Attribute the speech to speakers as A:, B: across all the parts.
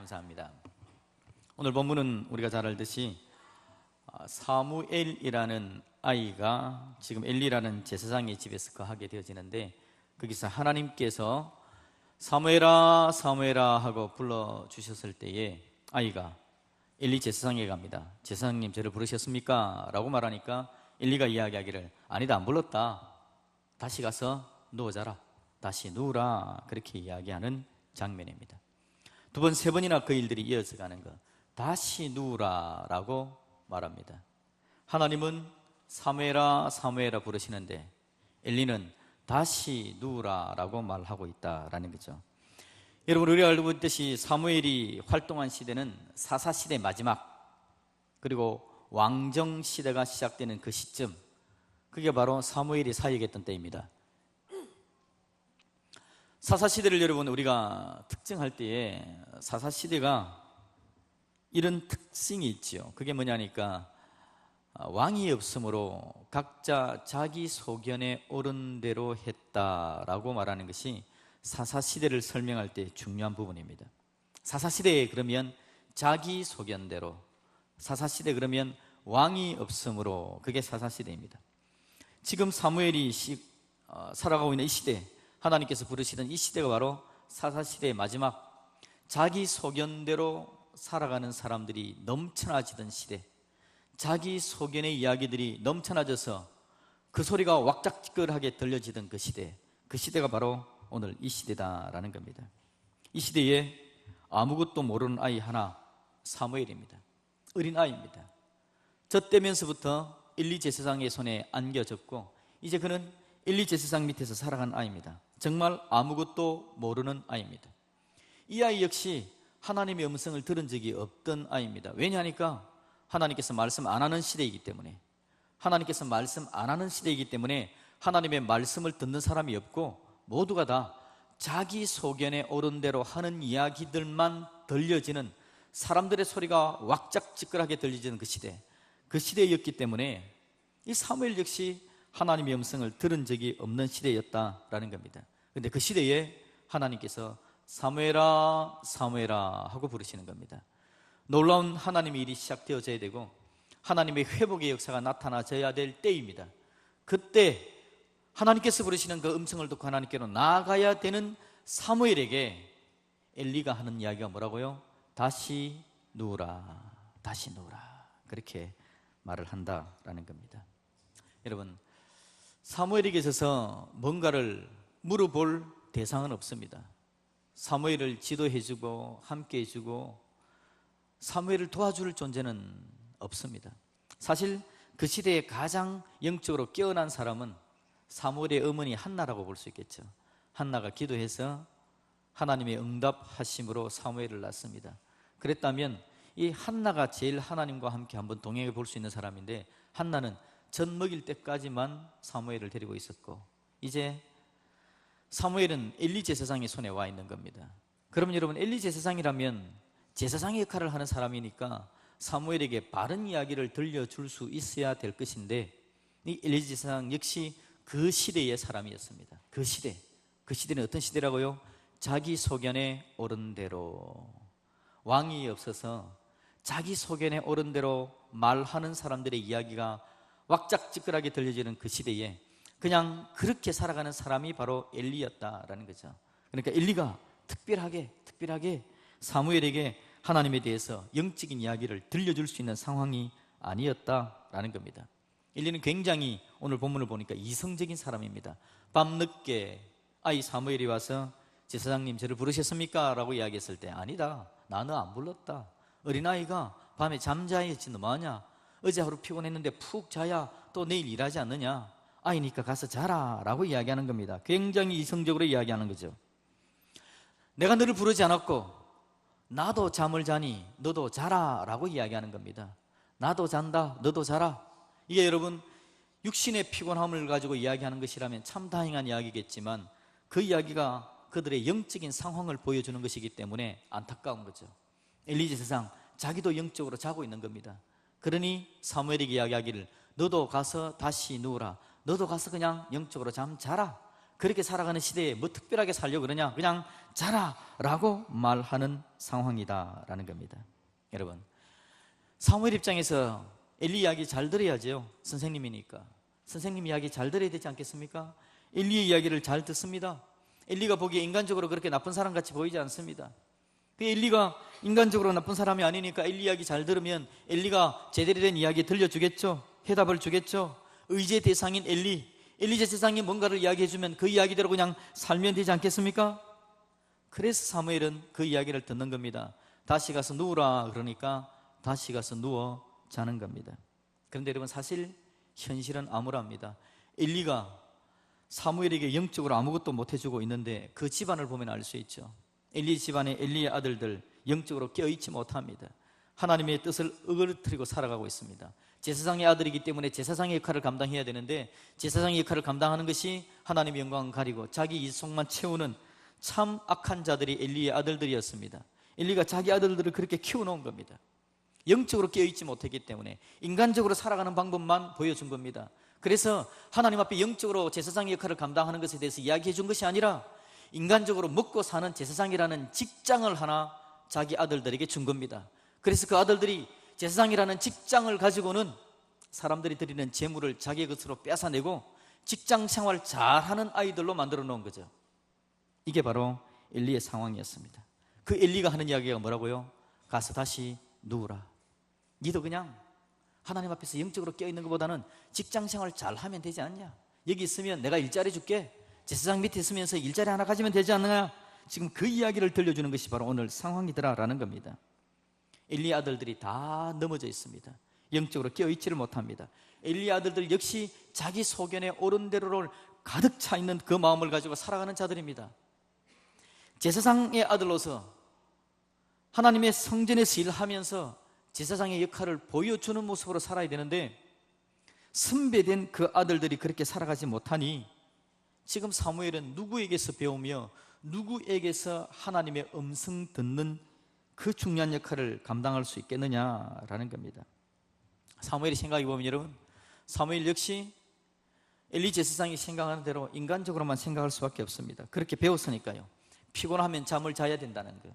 A: 감사합니다. 오늘 본문은 우리가 잘 알듯이 사무엘이라는 아이가 지금 엘리라는 제사장의 집에서 거하게 되어지는데, 거기서 하나님께서 사무엘아 사무엘아 하고 불러주셨을 때에 아이가 엘리 제사장에게 갑니다. 제사장님, 저를 부르셨습니까? 라고 말하니까 엘리가 이야기하기를, 아니다, 안 불렀다, 다시 가서 누워 자라, 다시 누우라, 그렇게 이야기하는 장면입니다. 두 번, 세 번이나 그 일들이 이어져 가는 것, 다시 누우라 라고 말합니다. 하나님은 사무엘아 사무엘아 부르시는데 엘리는 다시 누우라 라고 말하고 있다라는 거죠. 여러분, 우리가 알고 있듯이 사무엘이 활동한 시대는 사사시대 마지막, 그리고 왕정시대가 시작되는 그 시점, 그게 바로 사무엘이 사역했던 때입니다. 사사시대를 여러분 우리가 특정할 때에 사사시대가 이런 특징이 있죠. 그게 뭐냐니까, 왕이 없으므로 각자 자기 소견에 옳은 대로 했다라고 말하는 것이 사사시대를 설명할 때 중요한 부분입니다. 사사시대에 그러면 자기 소견대로, 사사시대 그러면 왕이 없으므로, 그게 사사시대입니다. 지금 사무엘이 살아가고 있는 이 시대, 하나님께서 부르시던 이 시대가 바로 사사시대의 마지막, 자기 소견대로 살아가는 사람들이 넘쳐나지던 시대, 자기 소견의 이야기들이 넘쳐나져서 그 소리가 왁작지껄하게 들려지던 그 시대, 그 시대가 바로 오늘 이 시대다라는 겁니다. 이 시대에 아무것도 모르는 아이 하나, 사무엘입니다. 어린 아이입니다. 젖대면서부터 엘리 제사장의 손에 안겨졌고, 이제 그는 엘리 제사장 밑에서 살아간 아이입니다. 정말 아무것도 모르는 아이입니다. 이 아이 역시 하나님의 음성을 들은 적이 없던 아이입니다. 왜냐하니까 하나님께서 말씀 안 하는 시대이기 때문에, 하나님께서 말씀 안 하는 시대이기 때문에 하나님의 말씀을 듣는 사람이 없고, 모두가 다 자기 소견에 옳은 대로 하는 이야기들만 들려지는, 사람들의 소리가 왁작지껄하게 들려지는 그 시대, 그 시대였기 때문에 이 사무엘 역시 하나님의 음성을 들은 적이 없는 시대였다라는 겁니다. 그런데 그 시대에 하나님께서 사무엘아 사무엘아 하고 부르시는 겁니다. 놀라운 하나님의 일이 시작되어져야 되고 하나님의 회복의 역사가 나타나져야 될 때입니다. 그때 하나님께서 부르시는 그 음성을 듣고 하나님께로 나아가야 되는 사무엘에게 엘리가 하는 이야기가 뭐라고요? 다시 누우라, 다시 누우라, 그렇게 말을 한다라는 겁니다. 여러분, 사무엘에게 있어서 뭔가를 물어볼 대상은 없습니다. 사무엘을 지도해주고 함께해주고 사무엘을 도와줄 존재는 없습니다. 사실 그 시대에 가장 영적으로 깨어난 사람은 사무엘의 어머니 한나라고 볼 수 있겠죠. 한나가 기도해서 하나님의 응답하심으로 사무엘을 낳습니다. 그랬다면 이 한나가 제일 하나님과 함께 한번 동행해 볼 수 있는 사람인데, 한나는 젖 먹일 때까지만 사무엘을 데리고 있었고, 이제 사무엘은 엘리 제사장의 손에 와 있는 겁니다. 그러면 여러분, 엘리 제사장이라면 제사장의 역할을 하는 사람이니까 사무엘에게 바른 이야기를 들려줄 수 있어야 될 것인데, 이 엘리 제사장 역시 그 시대의 사람이었습니다. 그 시대는 어떤 시대라고요? 자기 소견에 옳은 대로, 왕이 없어서 자기 소견에 옳은 대로 말하는 사람들의 이야기가 왁작지껄하게 들려지는 그 시대에 그냥 그렇게 살아가는 사람이 바로 엘리였다라는 거죠. 그러니까 엘리가 특별하게 사무엘에게 하나님에 대해서 영적인 이야기를 들려줄 수 있는 상황이 아니었다라는 겁니다. 엘리는 굉장히 오늘 본문을 보니까 이성적인 사람입니다. 밤늦게 아이 사무엘이 와서 제사장님, 저를 부르셨습니까? 라고 이야기했을 때, 아니다, 나는 안 불렀다, 어린아이가 밤에 잠자야 했지 너 뭐하냐, 어제 하루 피곤했는데 푹 자야 또 내일 일하지 않느냐, 아이니까 가서 자라 라고 이야기하는 겁니다. 굉장히 이성적으로 이야기하는 거죠. 내가 너를 부르지 않았고 나도 잠을 자니 너도 자라 라고 이야기하는 겁니다. 나도 잔다, 너도 자라. 이게 여러분 육신의 피곤함을 가지고 이야기하는 것이라면 참 다행한 이야기겠지만, 그 이야기가 그들의 영적인 상황을 보여주는 것이기 때문에 안타까운 거죠. 엘리 제사장 자기도 영적으로 자고 있는 겁니다. 그러니 사무엘에게 이야기하기를, 너도 가서 다시 누우라, 너도 가서 그냥 영적으로 잠 자라, 그렇게 살아가는 시대에 뭐 특별하게 살려고 그러냐, 그냥 자라 라고 말하는 상황이다라는 겁니다. 여러분, 사무엘 입장에서 엘리 이야기 잘 들어야죠. 선생님이니까 선생님 이야기 잘 들어야 되지 않겠습니까? 엘리의 이야기를 잘 듣습니다. 엘리가 보기에 인간적으로 그렇게 나쁜 사람같이 보이지 않습니다. 그 엘리가 인간적으로 나쁜 사람이 아니니까 엘리 이야기 잘 들으면 엘리가 제대로 된 이야기 들려주겠죠. 해답을 주겠죠. 의지의 대상인 엘리 제사장이 뭔가를 이야기해주면 그 이야기대로 그냥 살면 되지 않겠습니까? 그래서 사무엘은 그 이야기를 듣는 겁니다. 다시 가서 누우라 그러니까 다시 가서 누워 자는 겁니다. 그런데 여러분, 사실 현실은 암울합니다. 엘리가 사무엘에게 영적으로 아무것도 못해주고 있는데 그 집안을 보면 알 수 있죠. 엘리 집안의 엘리의 아들들 영적으로 깨어있지 못합니다. 하나님의 뜻을 으그러뜨리고 살아가고 있습니다. 제사장의 아들이기 때문에 제사장의 역할을 감당해야 되는데 제사장의 역할을 감당하는 것이 하나님의 영광을 가리고 자기 이속만 채우는 참 악한 자들이 엘리의 아들들이었습니다. 엘리가 자기 아들들을 그렇게 키워놓은 겁니다. 영적으로 깨어있지 못했기 때문에 인간적으로 살아가는 방법만 보여준 겁니다. 그래서 하나님 앞에 영적으로 제사장의 역할을 감당하는 것에 대해서 이야기해 준 것이 아니라 인간적으로 먹고 사는 제사장이라는 직장을 하나 자기 아들들에게 준 겁니다. 그래서 그 아들들이 제사장이라는 직장을 가지고는 사람들이 드리는 재물을 자기의 것으로 뺏어내고 직장 생활 잘하는 아이들로 만들어 놓은 거죠. 이게 바로 엘리의 상황이었습니다. 그 엘리가 하는 이야기가 뭐라고요? 가서 다시 누우라. 니도 그냥 하나님 앞에서 영적으로 깨어있는 것보다는 직장 생활 잘하면 되지 않냐? 여기 있으면 내가 일자리 줄게. 제사장 밑에 있으면서 일자리 하나 가지면 되지 않느냐? 지금 그 이야기를 들려주는 것이 바로 오늘 상황이더라라는 겁니다. 엘리 아들들이 다 넘어져 있습니다. 영적으로 깨어있지를 못합니다. 엘리 아들들 역시 자기 소견에 옳은 대로를 가득 차 있는 그 마음을 가지고 살아가는 자들입니다. 제사장의 아들로서 하나님의 성전에서 일하면서 제사장의 역할을 보여주는 모습으로 살아야 되는데 선배된 그 아들들이 그렇게 살아가지 못하니 지금 사무엘은 누구에게서 배우며 누구에게서 하나님의 음성 듣는 그 중요한 역할을 감당할 수 있겠느냐라는 겁니다. 사무엘이 생각해 보면 여러분, 사무엘 역시 엘리 제사장이 생각하는 대로 인간적으로만 생각할 수밖에 없습니다. 그렇게 배웠으니까요. 피곤하면 잠을 자야 된다는 거,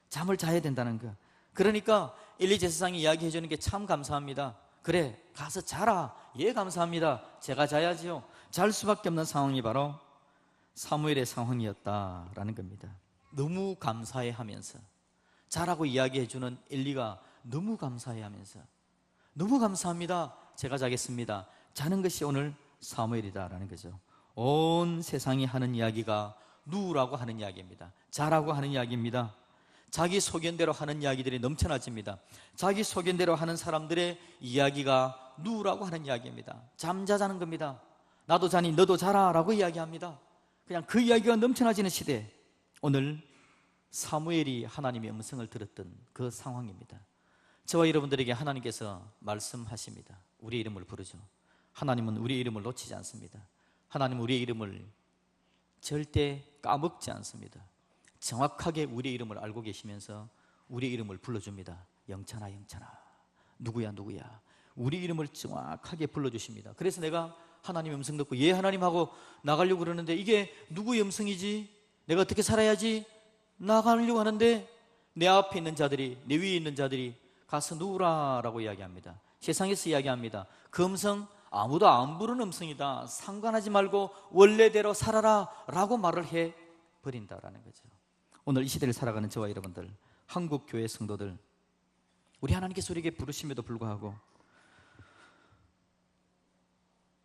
A: 잠을 자야 된다는 거. 그러니까 엘리 제사장이 이야기해 주는 게 참 감사합니다. 그래, 가서 자라. 예, 감사합니다. 제가 자야지요. 잘 수밖에 없는 상황이 바로 사무엘의 상황이었다라는 겁니다. 너무 감사해 하면서 자라고 이야기해 주는 엘리가 너무 감사해 하면서 너무 감사합니다. 제가 자겠습니다. 자는 것이 오늘 사무엘이다라는 거죠. 온 세상이 하는 이야기가 누우라고 하는 이야기입니다. 자라고 하는 이야기입니다. 자기 소견대로 하는 이야기들이 넘쳐나집니다. 자기 소견대로 하는 사람들의 이야기가 누우라고 하는 이야기입니다. 잠자자는 겁니다. 나도 자니 너도 자라 라고 이야기합니다. 그냥 그 이야기가 넘쳐나지는 시대, 오늘 사무엘이 하나님의 음성을 들었던 그 상황입니다. 저와 여러분들에게 하나님께서 말씀하십니다. 우리의 이름을 부르죠. 하나님은 우리의 이름을 놓치지 않습니다. 하나님은 우리의 이름을 절대 까먹지 않습니다. 정확하게 우리의 이름을 알고 계시면서 우리의 이름을 불러줍니다. 영찬아, 영찬아. 누구야, 누구야. 우리 이름을 정확하게 불러주십니다. 그래서 내가 하나님의 음성 듣고 예 하나님 하고 나가려고 그러는데 이게 누구의 음성이지? 내가 어떻게 살아야지? 나가려고 하는데 내 앞에 있는 자들이, 내 위에 있는 자들이 가서 누우라 라고 이야기합니다. 세상에서 이야기합니다. 그 음성 아무도 안 부르는 음성이다. 상관하지 말고 원래대로 살아라 라고 말을 해버린다라는 거죠. 오늘 이 시대를 살아가는 저와 여러분들, 한국교회 성도들, 우리 하나님께서 우리에게 부르심에도 불구하고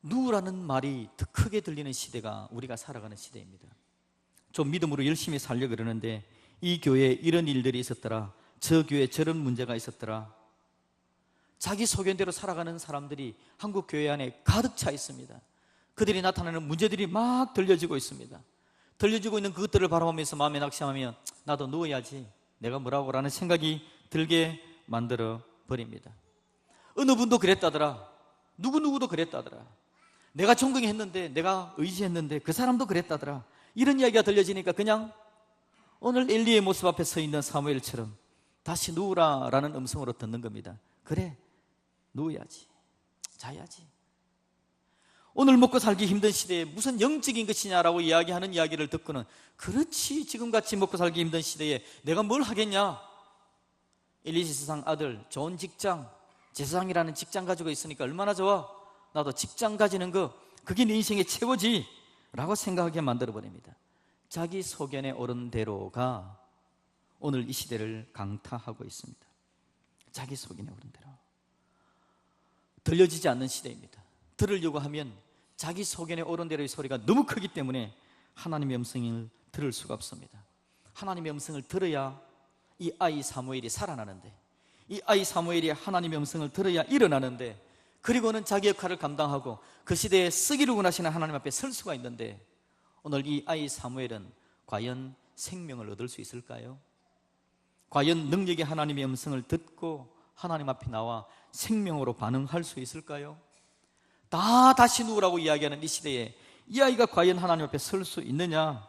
A: 누우라는 말이 더 크게 들리는 시대가 우리가 살아가는 시대입니다. 좀 믿음으로 열심히 살려 그러는데 이 교회에 이런 일들이 있었더라, 저 교회에 저런 문제가 있었더라, 자기 소견대로 살아가는 사람들이 한국 교회 안에 가득 차 있습니다. 그들이 나타나는 문제들이 막 들려지고 있습니다. 들려지고 있는 그것들을 바라보면서 마음에 낙심하면 나도 누워야지, 내가 뭐라고 라는 생각이 들게 만들어 버립니다. 어느 분도 그랬다더라, 누구누구도 그랬다더라, 내가 존경했는데, 내가 의지했는데 그 사람도 그랬다더라, 이런 이야기가 들려지니까 그냥 오늘 엘리의 모습 앞에 서 있는 사무엘처럼 다시 누우라 라는 음성으로 듣는 겁니다. 그래, 누워야지, 자야지. 오늘 먹고 살기 힘든 시대에 무슨 영적인 것이냐라고 이야기하는 이야기를 듣고는, 그렇지, 지금같이 먹고 살기 힘든 시대에 내가 뭘 하겠냐, 엘리시 세상 아들, 좋은 직장, 제사장이라는 직장 가지고 있으니까 얼마나 좋아, 나도 직장 가지는 거, 그게 내 인생의 최고지 라고 생각하게 만들어버립니다. 자기 소견에 오른 대로가 오늘 이 시대를 강타하고 있습니다. 자기 소견에 오른 대로, 들려지지 않는 시대입니다. 들으려고 하면 자기 소견에 오른 대로의 소리가 너무 크기 때문에 하나님의 음성을 들을 수가 없습니다. 하나님의 음성을 들어야 이 아이 사무엘이 살아나는데, 이 아이 사무엘이 하나님의 음성을 들어야 일어나는데, 그리고는 자기 역할을 감당하고 그 시대에 쓰기를 원하시는 하나님 앞에 설 수가 있는데, 오늘 이 아이 사무엘은 과연 생명을 얻을 수 있을까요? 과연 능력의 하나님의 음성을 듣고 하나님 앞에 나와 생명으로 반응할 수 있을까요? 다시 누우라고 이야기하는 이 시대에 이 아이가 과연 하나님 앞에 설 수 있느냐?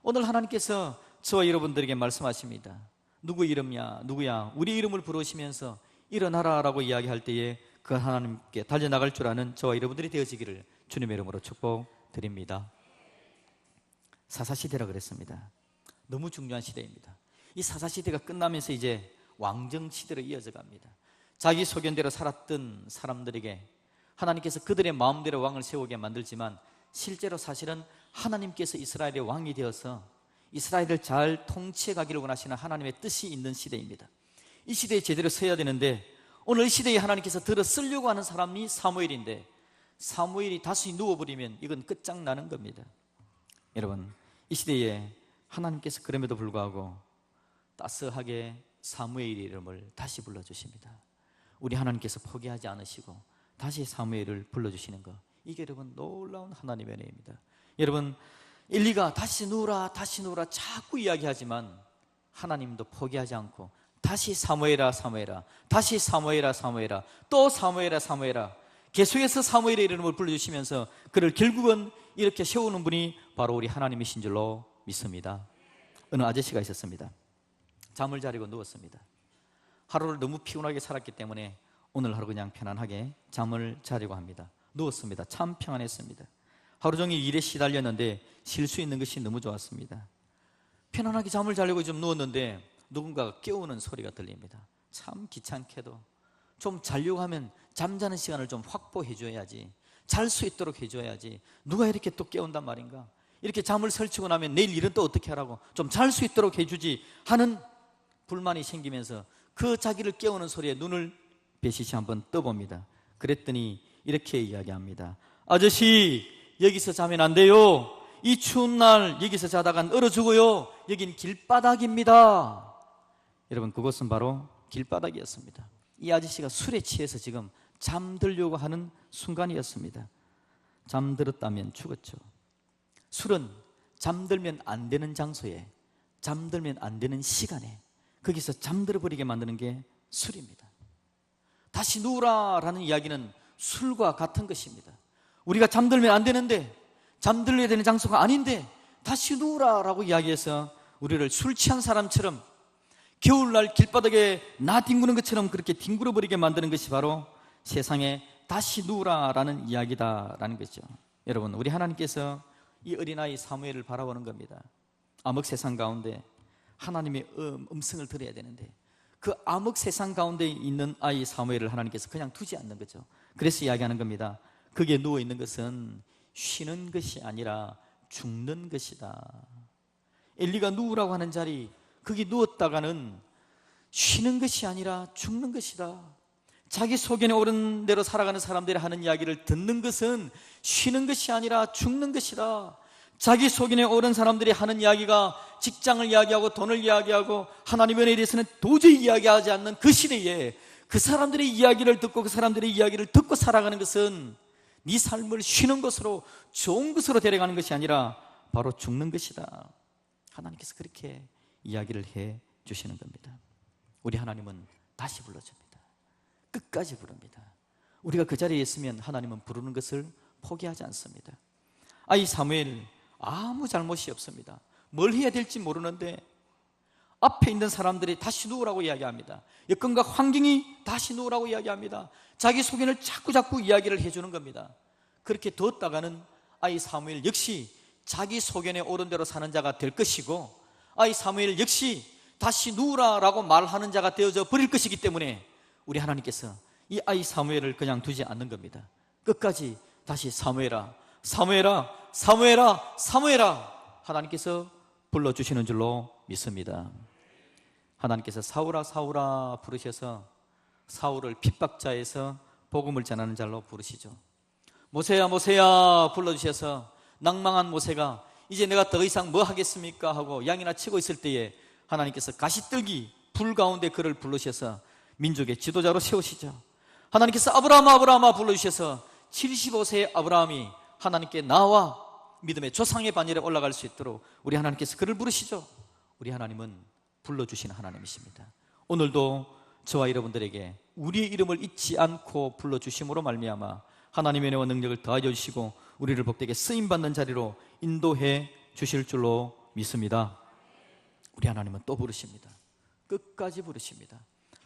A: 오늘 하나님께서 저와 여러분들에게 말씀하십니다. 누구 이름이야, 누구야, 우리 이름을 부르시면서 일어나라 라고 이야기할 때에 그 하나님께 달려나갈 줄 아는 저와 여러분들이 되어지기를 주님의 이름으로 축복드립니다. 사사시대라 그랬습니다. 너무 중요한 시대입니다. 이 사사시대가 끝나면서 이제 왕정시대로 이어져 갑니다. 자기 소견대로 살았던 사람들에게 하나님께서 그들의 마음대로 왕을 세우게 만들지만, 실제로 사실은 하나님께서 이스라엘의 왕이 되어서 이스라엘을 잘 통치해 가기를 원하시는 하나님의 뜻이 있는 시대입니다. 이 시대에 제대로 서야 되는데, 오늘 이 시대에 하나님께서 들어 쓰려고 하는 사람이 사무엘인데, 사무엘이 다시 누워버리면 이건 끝장나는 겁니다. 여러분, 이 시대에 하나님께서 그럼에도 불구하고 따스하게 사무엘의 이름을 다시 불러주십니다. 우리 하나님께서 포기하지 않으시고 다시 사무엘을 불러주시는 것, 이게 여러분 놀라운 하나님의 은혜입니다. 여러분, 엘리가 다시 누우라 다시 누우라 자꾸 이야기하지만 하나님도 포기하지 않고 다시 사무엘아 사무엘아, 다시 사무엘아 사무엘아, 또 사무엘아 사무엘아, 계속해서 사무엘의 이름을 불러주시면서 그를 결국은 이렇게 세우는 분이 바로 우리 하나님이신 줄로 믿습니다. 어느 아저씨가 있었습니다. 잠을 자려고 누웠습니다. 하루를 너무 피곤하게 살았기 때문에 오늘 하루 그냥 편안하게 잠을 자려고 합니다. 누웠습니다. 참 평안했습니다. 하루 종일 일에 시달렸는데 쉴 수 있는 것이 너무 좋았습니다. 편안하게 잠을 자려고 좀 누웠는데 누군가가 깨우는 소리가 들립니다. 참 귀찮게도 좀 자려고 하면 잠자는 시간을 좀 확보해 줘야지, 잘 수 있도록 해줘야지, 누가 이렇게 또 깨운단 말인가, 이렇게 잠을 설치고 나면 내일 일은 또 어떻게 하라고, 좀 잘 수 있도록 해주지 하는 불만이 생기면서 그 자기를 깨우는 소리에 눈을 배시시 한번 떠봅니다. 그랬더니 이렇게 이야기합니다. 아저씨, 여기서 자면 안 돼요. 이 추운 날 여기서 자다간 얼어 죽어요. 여긴 길바닥입니다. 여러분, 그곳은 바로 길바닥이었습니다. 이 아저씨가 술에 취해서 지금 잠들려고 하는 순간이었습니다. 잠들었다면 죽었죠. 술은 잠들면 안 되는 장소에, 잠들면 안 되는 시간에, 거기서 잠들어 버리게 만드는 게 술입니다. 다시 누우라라는 이야기는 술과 같은 것입니다. 우리가 잠들면 안 되는데, 잠들려야 되는 장소가 아닌데 다시 누우라라고 이야기해서 우리를 술 취한 사람처럼 겨울날 길바닥에 나 뒹구는 것처럼 그렇게 뒹굴어 버리게 만드는 것이 바로 세상에 다시 누우라라는 이야기다라는 거죠. 여러분, 우리 하나님께서 이 어린아이 사무엘을 바라보는 겁니다. 암흑 세상 가운데 하나님의 음성을 들어야 되는데 그 암흑 세상 가운데 있는 아이 사무엘을 하나님께서 그냥 두지 않는 거죠. 그래서 이야기하는 겁니다. 거기에 누워있는 것은 쉬는 것이 아니라 죽는 것이다. 엘리가 누우라고 하는 자리, 거기 누웠다가는 쉬는 것이 아니라 죽는 것이다. 자기 소견에 오른 대로 살아가는 사람들이 하는 이야기를 듣는 것은 쉬는 것이 아니라 죽는 것이다. 자기 소견에 오른 사람들이 하는 이야기가 직장을 이야기하고 돈을 이야기하고 하나님의 은혜에 대해서는 도저히 이야기하지 않는 그 시대에 그 사람들의 이야기를 듣고 그 사람들의 이야기를 듣고 살아가는 것은 네 삶을 쉬는 것으로, 좋은 것으로 데려가는 것이 아니라 바로 죽는 것이다. 하나님께서 그렇게 이야기를 해 주시는 겁니다. 우리 하나님은 다시 불러줍니다. 끝까지 부릅니다. 우리가 그 자리에 있으면 하나님은 부르는 것을 포기하지 않습니다. 아이 사무엘, 아무 잘못이 없습니다. 뭘 해야 될지 모르는데 앞에 있는 사람들이 다시 누우라고 이야기합니다. 여건과 환경이 다시 누우라고 이야기합니다. 자기 소견을 자꾸 이야기를 해주는 겁니다. 그렇게 두었다가는 아이 사무엘 역시 자기 소견에 옳은 대로 사는 자가 될 것이고, 아이 사무엘 역시 다시 누우라라고 말하는 자가 되어져 버릴 것이기 때문에 우리 하나님께서 이 아이 사무엘을 그냥 두지 않는 겁니다. 끝까지 다시 사무엘아, 사무엘아, 사무엘아, 사무엘아 하나님께서 불러주시는 줄로 믿습니다. 하나님께서 사울아, 사울아 부르셔서 사울을 핍박자에서 복음을 전하는 자로 부르시죠. 모세야, 모세야 불러주셔서 낭망한 모세가 이제 내가 더 이상 뭐 하겠습니까 하고 양이나 치고 있을 때에 하나님께서 가시떨기 불 가운데 그를 부르셔서 민족의 지도자로 세우시죠. 하나님께서 아브라함아, 아브라함아 불러주셔서 75세의 아브라함이 하나님께 나와 믿음의 조상의 반열에 올라갈 수 있도록 우리 하나님께서 그를 부르시죠. 우리 하나님은 불러주시는 하나님이십니다. 오늘도 저와 여러분들에게 우리의 이름을 잊지 않고 불러주심으로 말미암아 하나님의 은혜와 능력을 더하여 주시고 우리를 복되게 쓰임받는 자리로 인도해 주실 줄로 믿습니다. 우리 하나님은 또 부르십니다. 끝까지 부르십니다.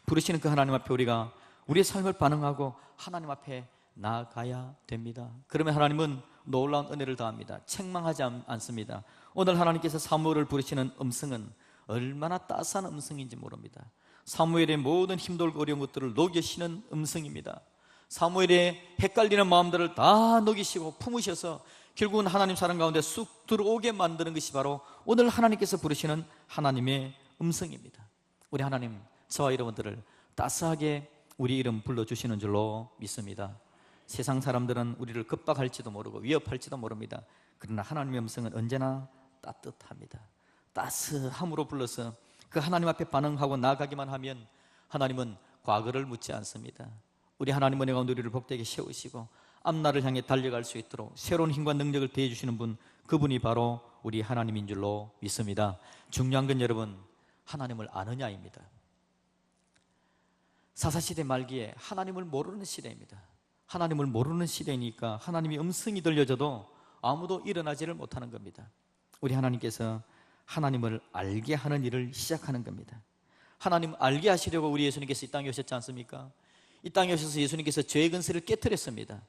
A: 부르시는 그 하나님 앞에 우리가 우리의 삶을 반응하고 하나님 앞에 나아가야 됩니다. 그러면 하나님은 놀라운 은혜를 더합니다. 책망하지 않습니다. 오늘 하나님께서 사무엘을 부르시는 음성은 얼마나 따스한 음성인지 모릅니다. 사무엘의 모든 힘들고 어려운 것들을 녹이시는 음성입니다. 사무엘의 헷갈리는 마음들을 다 녹이시고 품으셔서 결국은 하나님 사랑 가운데 쑥 들어오게 만드는 것이 바로 오늘 하나님께서 부르시는 하나님의 음성입니다. 우리 하나님, 저와 여러분들을 따스하게 우리 이름 불러주시는 줄로 믿습니다. 세상 사람들은 우리를 급박할지도 모르고 위협할지도 모릅니다. 그러나 하나님의 음성은 언제나 따뜻합니다. 따스함으로 불러서 그 하나님 앞에 반응하고 나아가기만 하면 하나님은 과거를 묻지 않습니다. 우리 하나님은 은혜 가운데 우리를 복되게 세우시고 앞날을 향해 달려갈 수 있도록 새로운 힘과 능력을 더해주시는 분, 그분이 바로 우리 하나님인 줄로 믿습니다. 중요한 건 여러분, 하나님을 아느냐입니다. 사사시대 말기에 하나님을 모르는 시대입니다. 하나님을 모르는 시대니까 하나님의 음성이 들려져도 아무도 일어나지를 못하는 겁니다. 우리 하나님께서 하나님을 알게 하는 일을 시작하는 겁니다. 하나님 알게 하시려고 우리 예수님께서 이 땅에 오셨지 않습니까? 이 땅에 오셔서 예수님께서 죄의 근세를 깨뜨렸습니다.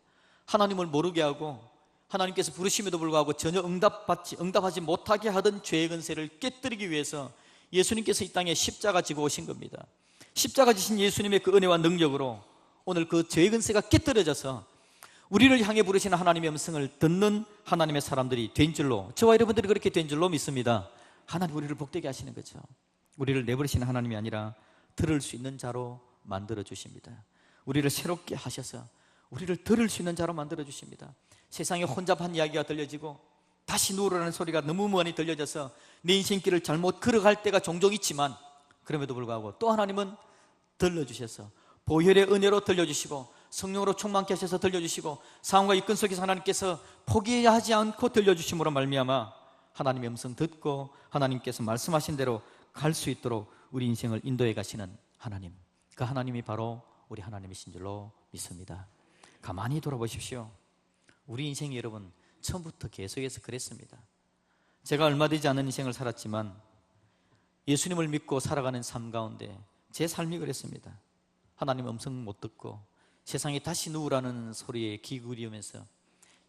A: 하나님을 모르게 하고 하나님께서 부르심에도 불구하고 전혀 응답하지 못하게 하던 죄의 근세를 깨뜨리기 위해서 예수님께서 이 땅에 십자가 지고 오신 겁니다. 십자가 지신 예수님의 그 은혜와 능력으로 오늘 그 죄의 근세가 깨뜨려져서 우리를 향해 부르시는 하나님의 음성을 듣는 하나님의 사람들이 된 줄로, 저와 여러분들이 그렇게 된 줄로 믿습니다. 하나님 우리를 복되게 하시는 거죠. 우리를 내버리시는 하나님이 아니라 들을 수 있는 자로 만들어 주십니다. 우리를 새롭게 하셔서 우리를 들을 수 있는 자로 만들어 주십니다. 세상에 혼잡한 이야기가 들려지고 다시 누우라는 소리가 너무 많이 들려져서 내 인생길을 잘못 걸어갈 때가 종종 있지만, 그럼에도 불구하고 또 하나님은 들려주셔서 보혈의 은혜로 들려주시고 성령으로 충만케 하셔서 들려주시고 상황과 이끌 속에서 하나님께서 포기하지 않고 들려주심으로 말미암아 하나님의 음성 듣고 하나님께서 말씀하신 대로 갈 수 있도록 우리 인생을 인도해 가시는 하나님, 그 하나님이 바로 우리 하나님이신 줄로 믿습니다. 가만히 돌아보십시오. 우리 인생이 여러분 처음부터 계속해서 그랬습니다. 제가 얼마 되지 않은 인생을 살았지만 예수님을 믿고 살아가는 삶 가운데 제 삶이 그랬습니다. 하나님 음성 못 듣고 세상에 다시 누우라는 소리에 귀 기울이면서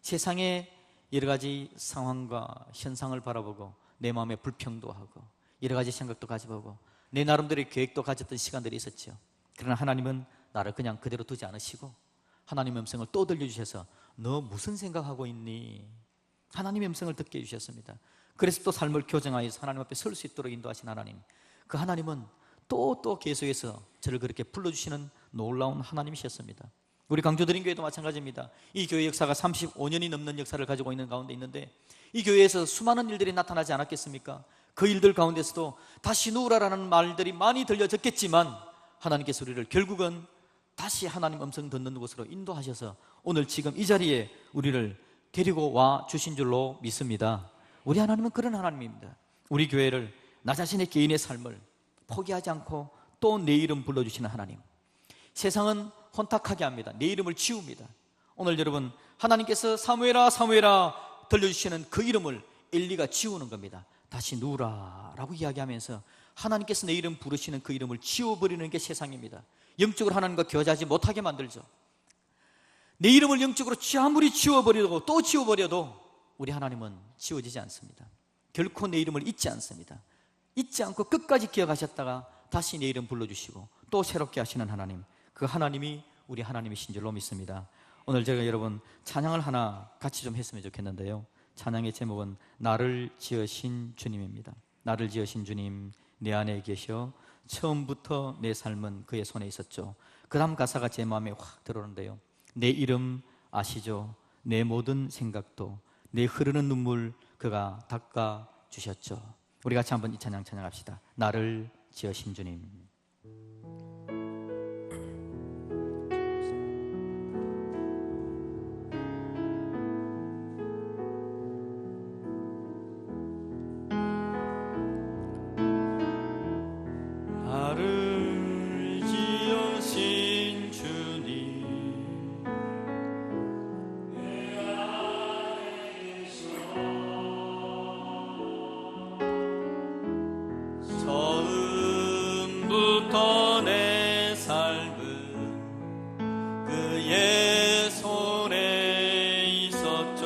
A: 세상의 여러 가지 상황과 현상을 바라보고 내 마음에 불평도 하고 여러 가지 생각도 가져보고 내 나름대로의 계획도 가졌던 시간들이 있었죠. 그러나 하나님은 나를 그냥 그대로 두지 않으시고 하나님의 음성을 또 들려주셔서 너 무슨 생각하고 있니? 하나님의 음성을 듣게 해주셨습니다. 그래서 또 삶을 교정하여서 하나님 앞에 설 수 있도록 인도하신 하나님, 그 하나님은 또 계속해서 저를 그렇게 불러주시는 놀라운 하나님이셨습니다. 우리 강조드림교회도 마찬가지입니다. 이 교회 역사가 35년이 넘는 역사를 가지고 있는 가운데 있는데 이 교회에서 수많은 일들이 나타나지 않았겠습니까? 그 일들 가운데서도 다시 누우라라는 말들이 많이 들려졌겠지만 하나님께서 우리를 결국은 다시 하나님 음성 듣는 곳으로 인도하셔서 오늘 지금 이 자리에 우리를 데리고 와 주신 줄로 믿습니다. 우리 하나님은 그런 하나님입니다. 우리 교회를, 나 자신의 개인의 삶을 포기하지 않고 또 내 이름 불러주시는 하나님. 세상은 혼탁하게 합니다. 내 이름을 지웁니다. 오늘 여러분, 하나님께서 사무엘아 사무엘아 들려주시는 그 이름을 엘리가 지우는 겁니다. 다시 누우라 라고 이야기하면서 하나님께서 내 이름 부르시는 그 이름을 지워버리는 게 세상입니다. 영적으로 하나님과 교제하지 못하게 만들죠. 내 이름을 영적으로 아무리 지워버려도 또 지워버려도 우리 하나님은 지워지지 않습니다. 결코 내 이름을 잊지 않습니다. 잊지 않고 끝까지 기억하셨다가 다시 내 이름 불러주시고 또 새롭게 하시는 하나님, 그 하나님이 우리 하나님이신 줄로 믿습니다. 오늘 제가 여러분 찬양을 하나 같이 좀 했으면 좋겠는데요, 찬양의 제목은 나를 지으신 주님입니다. 나를 지으신 주님, 내 안에 계셔 처음부터 내 삶은 그의 손에 있었죠. 그 다음 가사가 제 마음에 확 들어오는데요, 내 이름 아시죠? 내 모든 생각도 내 흐르는 눈물 그가 닦아주셨죠. 우리 같이 한번 이 찬양 찬양합시다. 나를 지으신 주님.
B: 나를 지으신 주님, 내 안에 계셔 처음부터 내 삶은 그의 손에 있었죠.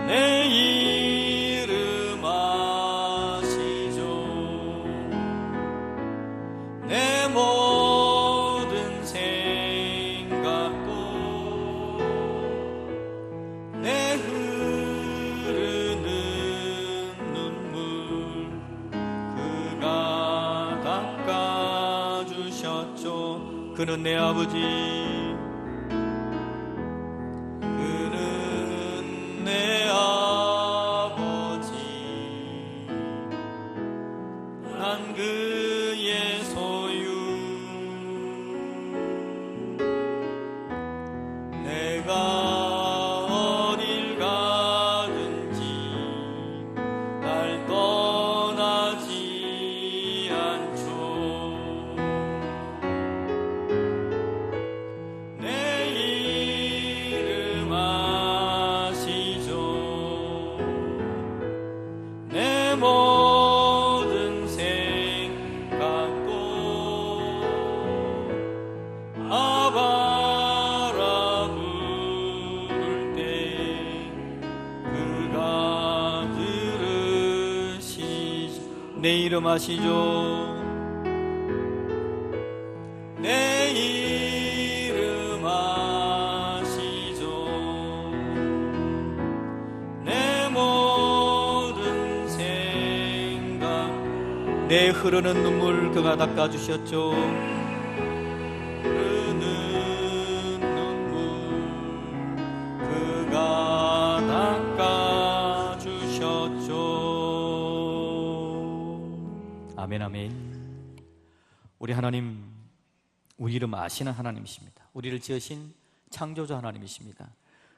B: 내 이름 아시죠? 내 모든 생각도 내 흐르는 눈물 그가 닦아주셨죠. 그는 내 아버지, 그는 내 아버지, 난 그의 소유. 내가 어딜 가든지 날 떠나지 않죠. 내 이름 아시죠? 내 모든 생각도 아바라 부를 때 그가 들으시죠. 내 이름 아시죠? 내 이름 아시죠? 내 모든 생각
A: 내 흐르는 눈물 그가 닦아주셨죠.
B: 흐르는 눈물 그가 닦아주셨죠.
A: 아멘 아멘. 우리 하나님, 우리 이름 아시는 하나님이십니다. 우리를 지으신 창조주 하나님이십니다.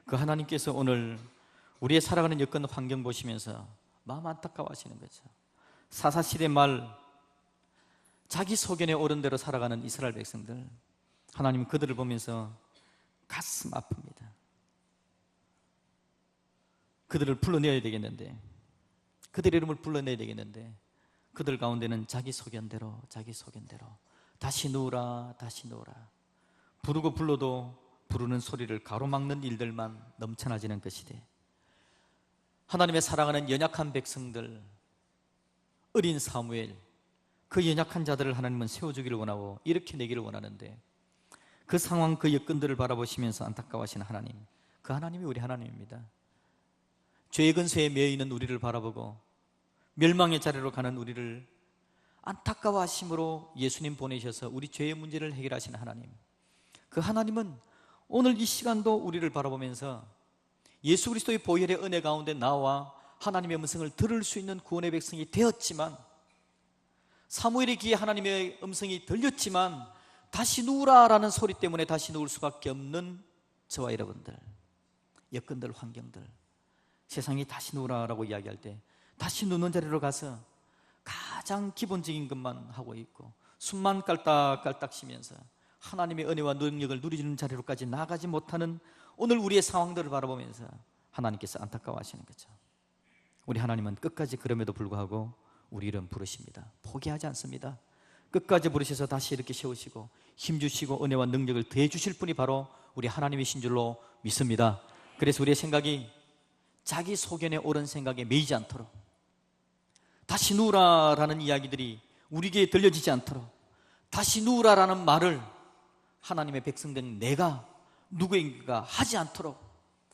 A: 그 하나님께서 오늘 우리의 살아가는 여건 환경 보시면서 마음 안타까워하시는 거죠. 사사시대 말 자기 소견에 옳은 대로 살아가는 이스라엘 백성들, 하나님 그들을 보면서 가슴 아픕니다. 그들을 불러내야 되겠는데, 그들의 이름을 불러내야 되겠는데, 그들 가운데는 자기 소견대로 다시 누우라 다시 누우라, 부르고 불러도 부르는 소리를 가로막는 일들만 넘쳐나지는 그 시대, 하나님의 사랑하는 연약한 백성들, 어린 사무엘, 그 연약한 자들을 하나님은 세워주기를 원하고 이렇게 내기를 원하는데, 그 상황, 그 여건들을 바라보시면서 안타까워하시는 하나님, 그 하나님이 우리 하나님입니다. 죄의 근세에 매여있는 우리를 바라보고 멸망의 자리로 가는 우리를 안타까워하심으로 예수님 보내셔서 우리 죄의 문제를 해결하시는 하나님, 그 하나님은 오늘 이 시간도 우리를 바라보면서 예수 그리스도의 보혈의 은혜 가운데 나와 하나님의 음성을 들을 수 있는 구원의 백성이 되었지만, 사무엘의 귀에 하나님의 음성이 들렸지만 다시 누우라라는 소리 때문에 다시 누울 수밖에 없는 저와 여러분들, 여건들, 환경들, 세상이 다시 누우라라고 이야기할 때 다시 누는 자리로 가서 가장 기본적인 것만 하고 있고 숨만 깔딱깔딱 쉬면서 하나님의 은혜와 능력을 누리는 자리로까지 나가지 못하는 오늘 우리의 상황들을 바라보면서 하나님께서 안타까워하시는 거죠. 우리 하나님은 끝까지 그럼에도 불구하고 우리 이름 부르십니다. 포기하지 않습니다. 끝까지 부르셔서 다시 이렇게 세우시고 힘주시고 은혜와 능력을 더해 주실 분이 바로 우리 하나님이신 줄로 믿습니다. 그래서 우리의 생각이 자기 소견에 옳은 생각에 매이지 않도록, 다시 누우라라는 이야기들이 우리에게 들려지지 않도록, 다시 누우라라는 말을 하나님의 백성된 내가 누구인가 하지 않도록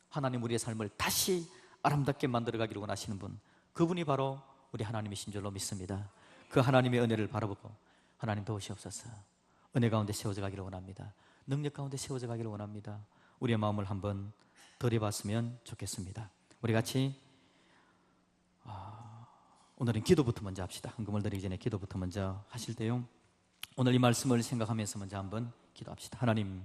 A: 하나님 우리의 삶을 다시 아름답게 만들어가기를 원하시는 분, 그분이 바로 우리 하나님이신 줄로 믿습니다. 그 하나님의 은혜를 바라보고 하나님 도우시옵소서. 은혜 가운데 세워져 가기를 원합니다. 능력 가운데 세워져 가기를 원합니다. 우리의 마음을 한번 들여봤으면 좋겠습니다. 우리 같이 오늘은 기도부터 먼저 합시다. 헌금을 드리기 전에 기도부터 먼저 하실 때요, 오늘 이 말씀을 생각하면서 먼저 한번 기도합시다. 하나님,